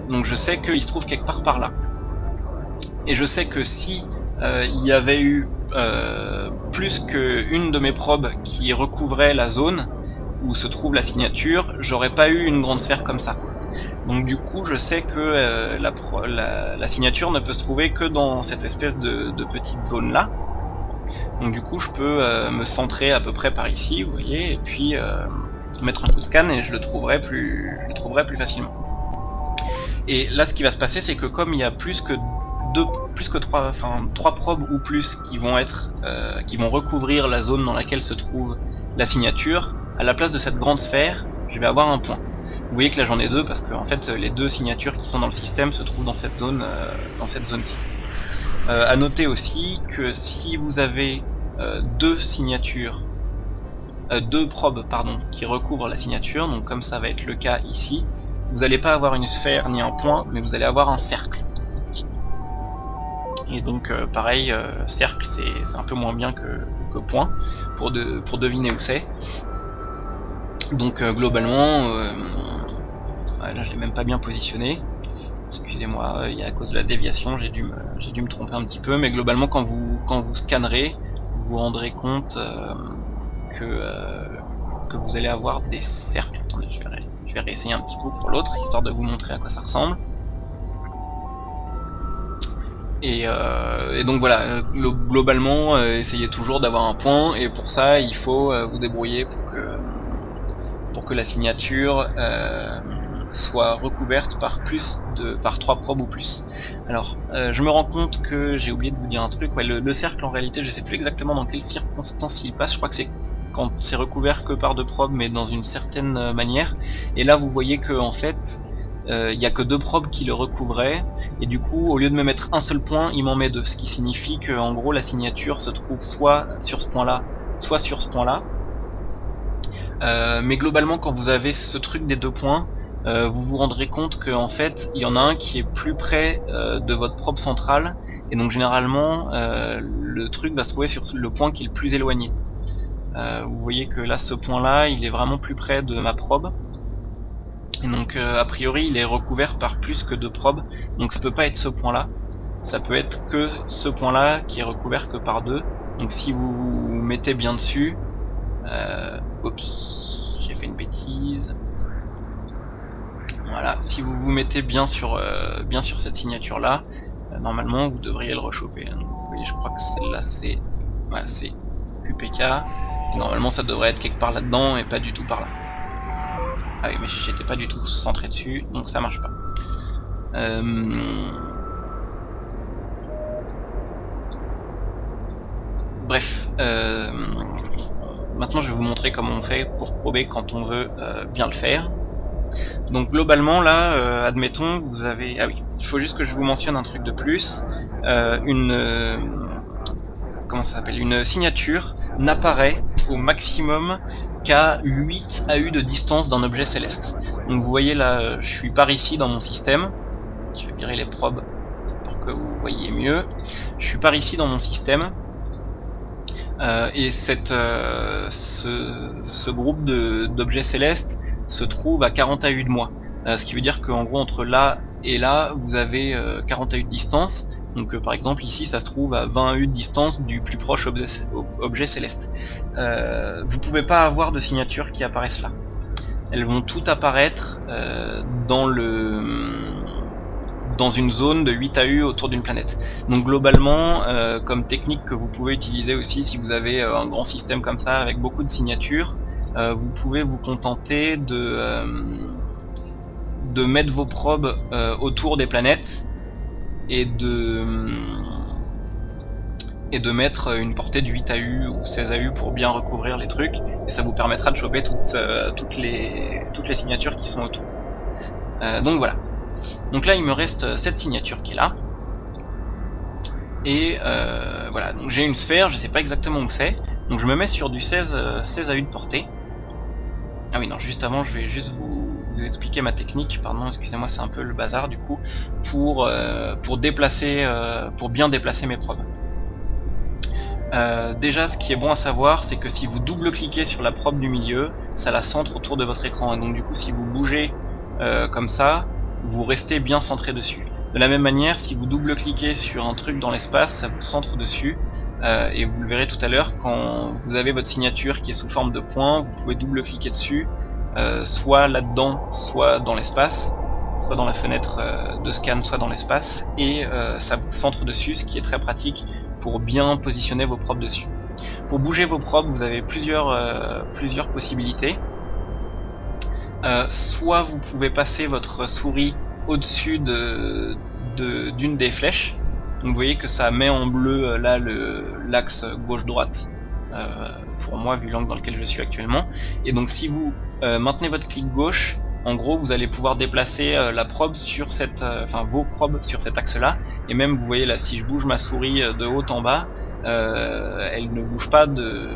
donc je sais qu'il se trouve quelque part par là. Et je sais que si il y avait eu plus qu'une de mes probes qui recouvrait la zone où se trouve la signature, j'aurais pas eu une grande sphère comme ça. Donc du coup je sais que la signature ne peut se trouver que dans cette espèce de petite zone là. Donc du coup je peux me centrer à peu près par ici, vous voyez, et puis mettre un coup de scan et je le trouverai plus facilement. Et là ce qui va se passer c'est que comme il y a plus que trois probes ou plus qui vont recouvrir la zone dans laquelle se trouve la signature, à la place de cette grande sphère, je vais avoir un point. Vous voyez que là j'en ai 2 parce que en fait les 2 signatures qui sont dans le système se trouvent dans cette zone-ci. À noter aussi que si vous avez 2 probes qui recouvrent la signature, donc comme ça va être le cas ici, vous n'allez pas avoir une sphère ni un point, mais vous allez avoir un cercle. Et donc pareil, cercle c'est un peu moins bien que point pour deviner où c'est. Donc globalement, là je l'ai même pas bien positionné. Excusez-moi, à cause de la déviation, j'ai dû me tromper un petit peu, mais globalement quand vous scannerez, vous vous rendrez compte que vous allez avoir des cercles. Attendez, je vais réessayer un petit coup pour l'autre, histoire de vous montrer à quoi ça ressemble. Et donc voilà, globalement, essayez toujours d'avoir un point, et pour ça il faut vous débrouiller pour que la signature soit recouverte par 3 probes ou plus. Alors, je me rends compte que j'ai oublié de vous dire un truc. Ouais, le cercle en réalité, je sais plus exactement dans quelles circonstances il passe. Je crois que c'est quand c'est recouvert que par 2 probes, mais dans une certaine manière. Et là, vous voyez que en fait, il n'y a que 2 probes qui le recouvraient, et du coup au lieu de me mettre un seul point, il m'en met 2, ce qui signifie que en gros la signature se trouve soit sur ce point là, soit sur ce point là. Mais globalement quand vous avez ce truc des 2 points, vous vous rendrez compte que en fait il y en a un qui est plus près de votre probe centrale, et donc généralement le truc va se trouver sur le point qui est le plus éloigné. Vous voyez que là ce point là il est vraiment plus près de ma probe. Et donc a priori il est recouvert par plus que 2 probes, donc ça peut pas être ce point là, ça peut être que ce point là qui est recouvert que par 2. Donc si vous vous mettez bien dessus, oups, j'ai fait une bêtise. Voilà, si vous vous mettez bien sur cette signature là, normalement vous devriez le rechoper. Donc, vous voyez, je crois que celle-là c'est QPK, et normalement ça devrait être quelque part là-dedans et pas du tout par là. Ah oui, mais j'étais pas du tout centré dessus, donc ça marche pas. Bref, maintenant je vais vous montrer comment on fait pour prober quand on veut bien le faire. Donc globalement là, admettons, vous avez... Ah oui, il faut juste que je vous mentionne un truc de plus. Comment ça s'appelle ? Une signature n'apparaît au maximum qu'à 8 AU de distance d'un objet céleste. Donc vous voyez là, je suis par ici dans mon système. Je vais virer les probes pour que vous voyez mieux. Je suis par ici dans mon système. Et ce groupe d'objets célestes se trouve à 40 AU de moi. Ce qui veut dire qu'en gros entre là et là, vous avez 40 AU de distance. Donc par exemple ici ça se trouve à 20 AU de distance du plus proche objet céleste. Vous pouvez pas avoir de signatures qui apparaissent là. Elles vont toutes apparaître dans une zone de 8 AU autour d'une planète. Donc globalement, comme technique que vous pouvez utiliser aussi si vous avez un grand système comme ça avec beaucoup de signatures, vous pouvez vous contenter de mettre vos probes autour des planètes et de mettre une portée de 8 AU ou 16 AU pour bien recouvrir les trucs, et ça vous permettra de choper toutes les signatures qui sont autour. Donc voilà. Donc là il me reste cette signature qui est là. Et voilà, donc j'ai une sphère, je sais pas exactement où c'est, donc je me mets sur du 16 AU de portée. Ah oui non, juste avant je vais juste vous expliquer ma technique, pardon, excusez-moi, c'est un peu le bazar du coup, pour bien déplacer mes probes. Déjà ce qui est bon à savoir, c'est que si vous double-cliquez sur la probe du milieu, ça la centre autour de votre écran, et donc du coup si vous bougez comme ça, vous restez bien centré dessus. De la même manière, si vous double-cliquez sur un truc dans l'espace, ça vous centre dessus, et vous le verrez tout à l'heure, quand vous avez votre signature qui est sous forme de point, vous pouvez double-cliquer dessus, soit là-dedans, soit dans l'espace, soit dans la fenêtre de scan, soit dans l'espace, et ça vous centre dessus, ce qui est très pratique pour bien positionner vos probes dessus. Pour bouger vos probes, vous avez plusieurs possibilités. Soit vous pouvez passer votre souris au-dessus d'une des flèches. Donc vous voyez que ça met en bleu là l'axe gauche-droite, pour moi vu l'angle dans lequel je suis actuellement. Et donc si vous maintenez votre clic gauche, en gros vous allez pouvoir déplacer la probe sur vos probes sur cet axe là, et même vous voyez là, si je bouge ma souris de haut en bas, elle ne bouge pas de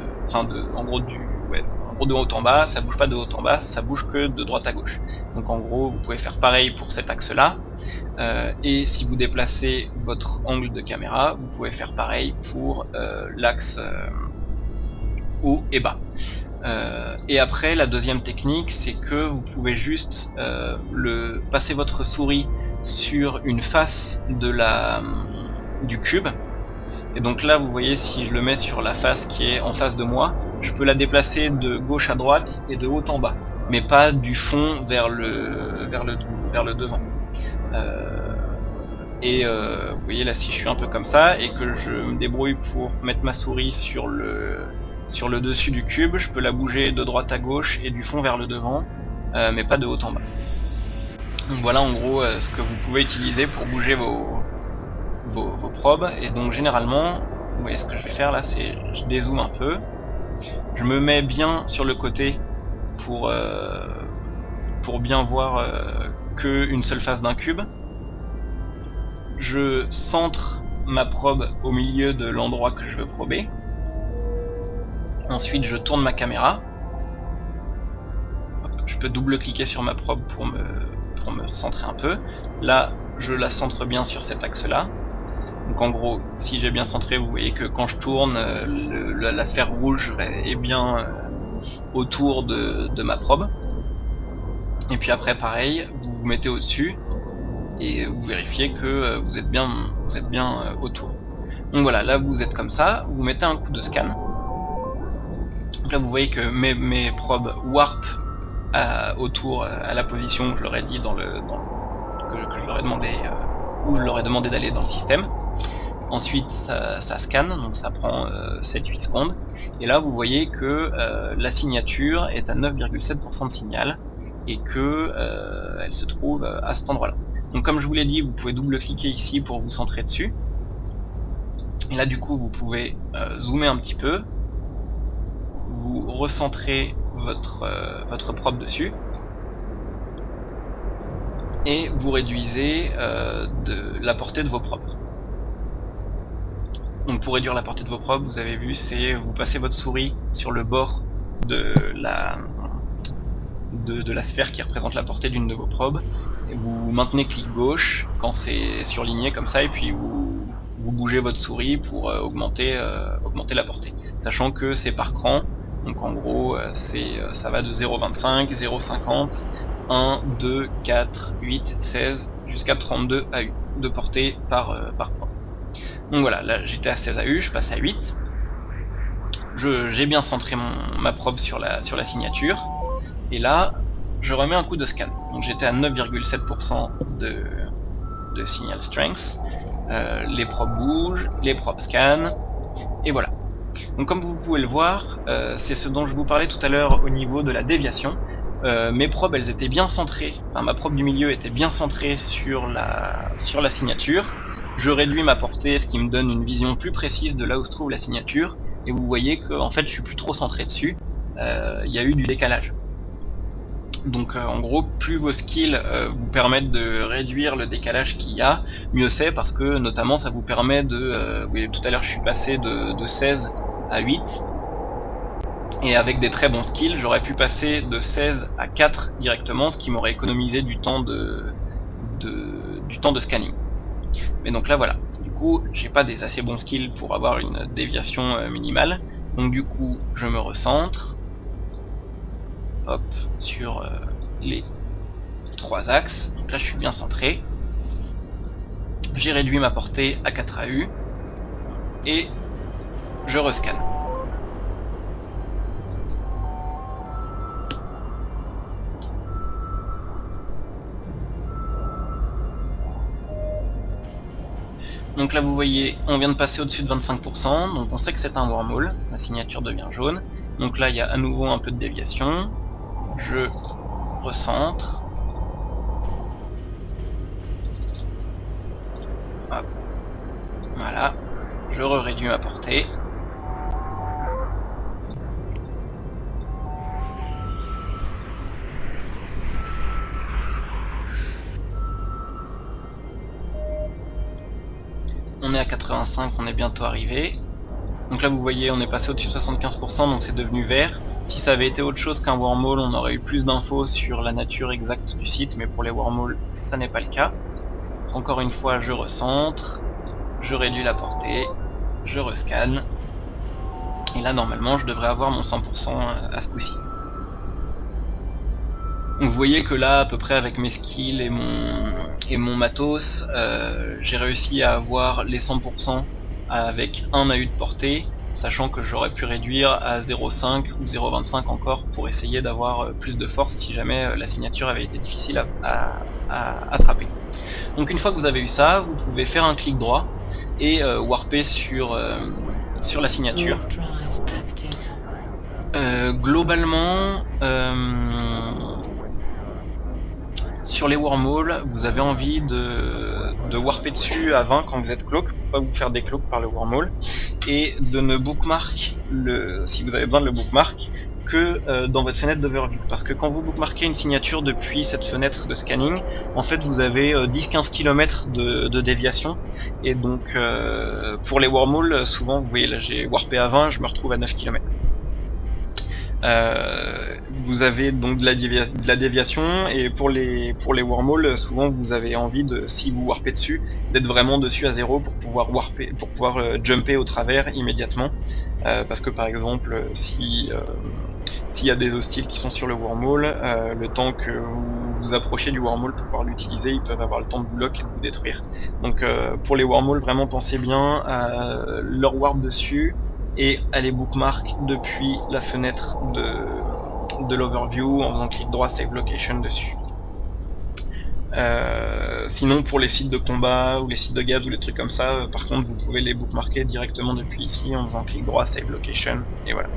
haut en bas, ça bouge pas de haut en bas, ça bouge que de droite à gauche. Donc en gros vous pouvez faire pareil pour cet axe là, et si vous déplacez votre angle de caméra, vous pouvez faire pareil pour l'axe haut et bas. Et après la deuxième technique, c'est que vous pouvez juste passer votre souris sur une face du cube, et donc là vous voyez, si je le mets sur la face qui est en face de moi, je peux la déplacer de gauche à droite et de haut en bas, mais pas du fond vers le devant. Vous voyez là, si je suis un peu comme ça et que je me débrouille pour mettre ma souris sur le dessus du cube, je peux la bouger de droite à gauche et du fond vers le devant, mais pas de haut en bas. Donc voilà en gros ce que vous pouvez utiliser pour bouger vos probes. Et donc généralement, vous voyez ce que je vais faire là, c'est je dézoome un peu, je me mets bien sur le côté pour bien voir qu'une seule face d'un cube. Je centre ma probe au milieu de l'endroit que je veux prober. Ensuite je tourne ma caméra. Hop, je peux double-cliquer sur ma probe pour me recentrer un peu. Là je la centre bien sur cet axe là. Donc en gros, si j'ai bien centré, vous voyez que quand je tourne, la sphère rouge est bien autour de ma probe. Et puis après pareil, vous vous mettez au-dessus et vous vérifiez que vous êtes bien autour. Donc voilà, là vous êtes comme ça, vous mettez un coup de scan. Donc là vous voyez que mes probes warp autour à la position que je leur ai dit que je leur ai demandé, où je leur ai demandé d'aller dans le système. Ensuite ça scanne, donc ça prend 7-8 secondes, et là vous voyez que la signature est à 9,7% de signal, et que elle se trouve à cet endroit là. Donc comme je vous l'ai dit, vous pouvez double-cliquer ici pour vous centrer dessus, et là du coup vous pouvez zoomer un petit peu, vous recentrez votre probe dessus, et vous réduisez la portée de vos probes. Donc pour réduire la portée de vos probes, vous avez vu, c'est vous passez votre souris sur le bord de la sphère qui représente la portée d'une de vos probes, et vous maintenez clic gauche quand c'est surligné comme ça, et puis vous bougez votre souris pour augmenter la portée. Sachant que c'est par cran, Donc en gros, ça va de 0,25, 0,50, 1, 2, 4, 8, 16, jusqu'à 32 AU de portée par probe. Donc voilà, là j'étais à 16 AU, je passe à 8. J'ai bien centré ma probe sur la signature. Et là, je remets un coup de scan. Donc j'étais à 9,7% de signal strength. Les probes bougent, les probes scannent, et voilà. Donc comme vous pouvez le voir, c'est ce dont je vous parlais tout à l'heure au niveau de la déviation. Mes probes, elles étaient bien centrées, enfin ma probe du milieu était bien centrée sur la signature. Je réduis ma portée, ce qui me donne une vision plus précise de là où se trouve la signature, et vous voyez que en fait je suis plus trop centré dessus, il y a eu du décalage. Donc en gros, plus vos skills vous permettent de réduire le décalage qu'il y a, mieux c'est, parce que notamment ça vous permet de... vous voyez, tout à l'heure je suis passé de 16 à 8, et avec des très bons skills, j'aurais pu passer de 16 à 4 directement, ce qui m'aurait économisé du temps de scanning. Mais donc là voilà, du coup j'ai pas des assez bons skills pour avoir une déviation minimale, donc du coup je me recentre, hop, sur les 3 axes. Donc là je suis bien centré. J'ai réduit ma portée à 4 AU et je rescanne. Donc là vous voyez, on vient de passer au-dessus de 25%, donc on sait que c'est un wormhole, la signature devient jaune. Donc là il y a à nouveau un peu de déviation. Je recentre. Hop. Voilà. Je réduis ma portée. On est à 85, on est bientôt arrivé. Donc là vous voyez, on est passé au-dessus de 75%, donc c'est devenu vert. Si ça avait été autre chose qu'un wormhole, on aurait eu plus d'infos sur la nature exacte du site, mais pour les wormholes, ça n'est pas le cas. Encore une fois, je recentre, je réduis la portée, je rescanne, et là normalement je devrais avoir mon 100% à ce coup-ci. Donc vous voyez que là, à peu près avec mes skills et mon matos, j'ai réussi à avoir les 100% avec 1 AU de portée, sachant que j'aurais pu réduire à 0,5 ou 0,25 encore pour essayer d'avoir plus de force si jamais la signature avait été difficile à attraper. Donc une fois que vous avez eu ça, vous pouvez faire un clic droit et warper sur la signature. Globalement, sur les wormholes, vous avez envie de warper dessus à 20 quand vous êtes cloak, pour pas vous faire des cloaks par le wormhole, et de ne bookmark, si vous avez besoin de le bookmark, que dans votre fenêtre d'overview. Parce que quand vous bookmarquez une signature depuis cette fenêtre de scanning, en fait vous avez 10-15 km de déviation, et donc pour les wormholes, souvent, vous voyez là j'ai warpé à 20, je me retrouve à 9 km. Vous avez donc de la déviation, et pour les wormholes, souvent vous avez envie de, si vous warpez dessus, d'être vraiment dessus à 0 pour pouvoir warper, pour pouvoir jumper au travers immédiatement, parce que par exemple s'il y a des hostiles qui sont sur le wormhole, le temps que vous vous approchez du wormhole pour pouvoir l'utiliser, ils peuvent avoir le temps de vous lock et de vous détruire. Donc pour les wormholes, vraiment pensez bien à leur warp dessus et à les bookmark depuis la fenêtre de l'overview en faisant clic droit save location dessus. Sinon pour les sites de combat ou les sites de gaz ou les trucs comme ça, par contre vous pouvez les bookmarker directement depuis ici en faisant clic droit save location, et voilà.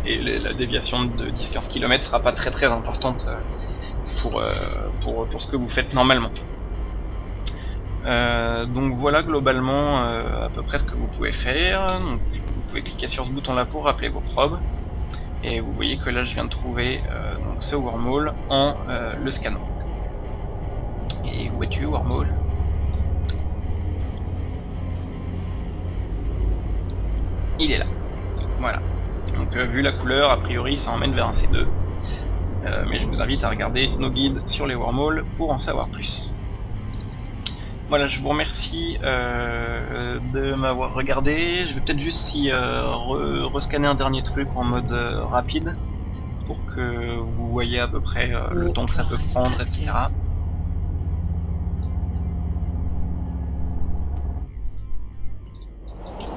Et la déviation de 10-15 km sera pas très importante pour ce que vous faites normalement. Donc voilà globalement à peu près ce que vous pouvez faire. Donc, vous pouvez cliquer sur ce bouton là pour rappeler vos probes, et vous voyez que là je viens de trouver donc ce wormhole en le scannant. Et où es-tu, wormhole? Il est là, voilà. Donc vu la couleur, a priori ça emmène vers un C2, mais je vous invite à regarder nos guides sur les wormholes pour en savoir plus. Voilà, je vous remercie de m'avoir regardé. Je vais peut-être juste rescanner un dernier truc en mode rapide pour que vous voyez à peu près le temps que ça peut prendre, etc.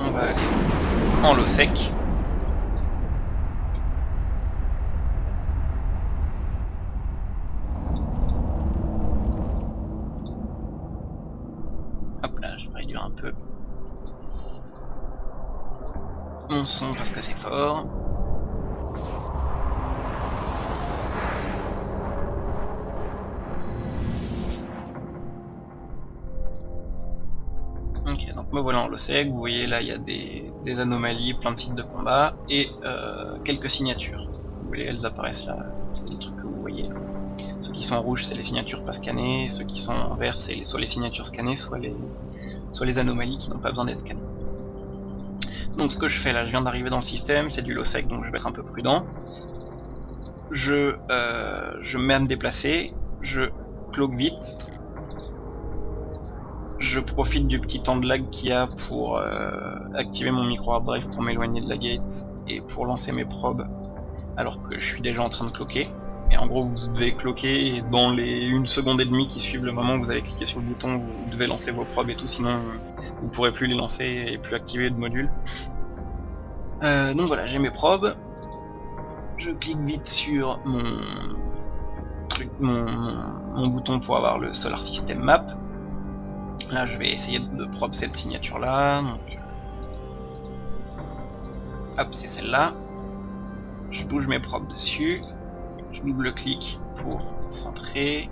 On va aller en low sec. Hop là, je vais réduire un peu mon son parce que c'est fort. Ok, donc me voilà en low sec, vous voyez là il y a des anomalies, plein de sites de combat, et quelques signatures. Vous voyez, elles apparaissent là, c'est les trucs que vous voyez là. Ceux qui sont en rouge c'est les signatures pas scannées, ceux qui sont en vert c'est soit les signatures scannées, soit les anomalies qui n'ont pas besoin d'être scannées. Donc ce que je fais là, je viens d'arriver dans le système, c'est du low sec donc je vais être un peu prudent. Je me mets à me déplacer, je cloque vite, je profite du petit temps de lag qu'il y a pour activer mon micro hard drive pour m'éloigner de la gate et pour lancer mes probes alors que je suis déjà en train de cloquer. Et en gros vous devez cloquer et dans les 1 seconde et demie qui suivent le moment où vous avez cliqué sur le bouton, vous devez lancer vos probes et tout, sinon vous pourrez plus les lancer et plus activer de module. Donc voilà, j'ai mes probes. Je clique vite sur mon bouton pour avoir le Solar System Map. Là je vais essayer de probe cette signature là, donc hop c'est celle-là. Je bouge mes probes dessus, je double-clique pour centrer,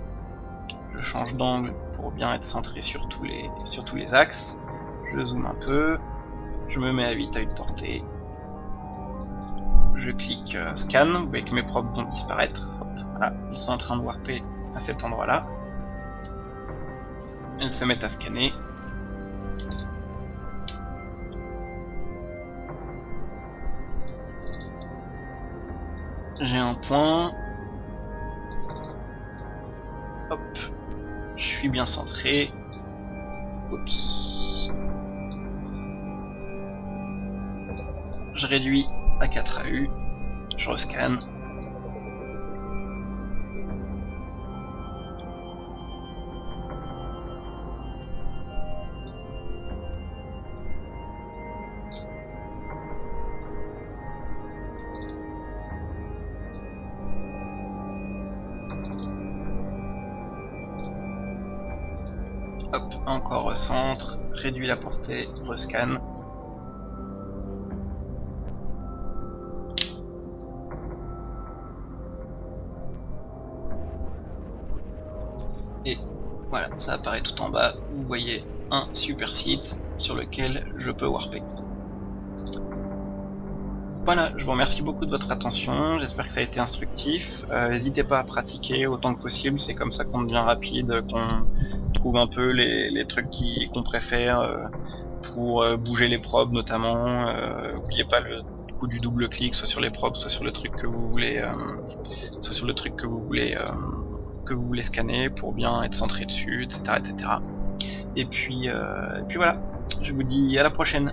je change d'angle pour bien être centré sur tous les axes, je zoome un peu, je me mets à vite à une portée, je clique scan, vous voyez que mes probes vont disparaître, hop, voilà, ils sont en train de warper à cet endroit-là, elles se mettent à scanner. J'ai un point, hop, je suis bien centré, oups, je réduis à 4 AU, je rescanne, hop, encore recentre, réduis la portée, rescan. Et voilà, ça apparaît tout en bas, vous voyez un super site sur lequel je peux warper. Voilà, je vous remercie beaucoup de votre attention, j'espère que ça a été instructif. N'hésitez pas à pratiquer autant que possible, c'est comme ça qu'on devient rapide, qu'on trouve un peu les trucs qu'on préfère pour bouger les probes notamment. N'oubliez pas le coup du double clic, soit sur les probes, soit sur le truc que vous voulez, que vous voulez scanner pour bien être centré dessus, etc. etc. Et puis voilà, je vous dis à la prochaine.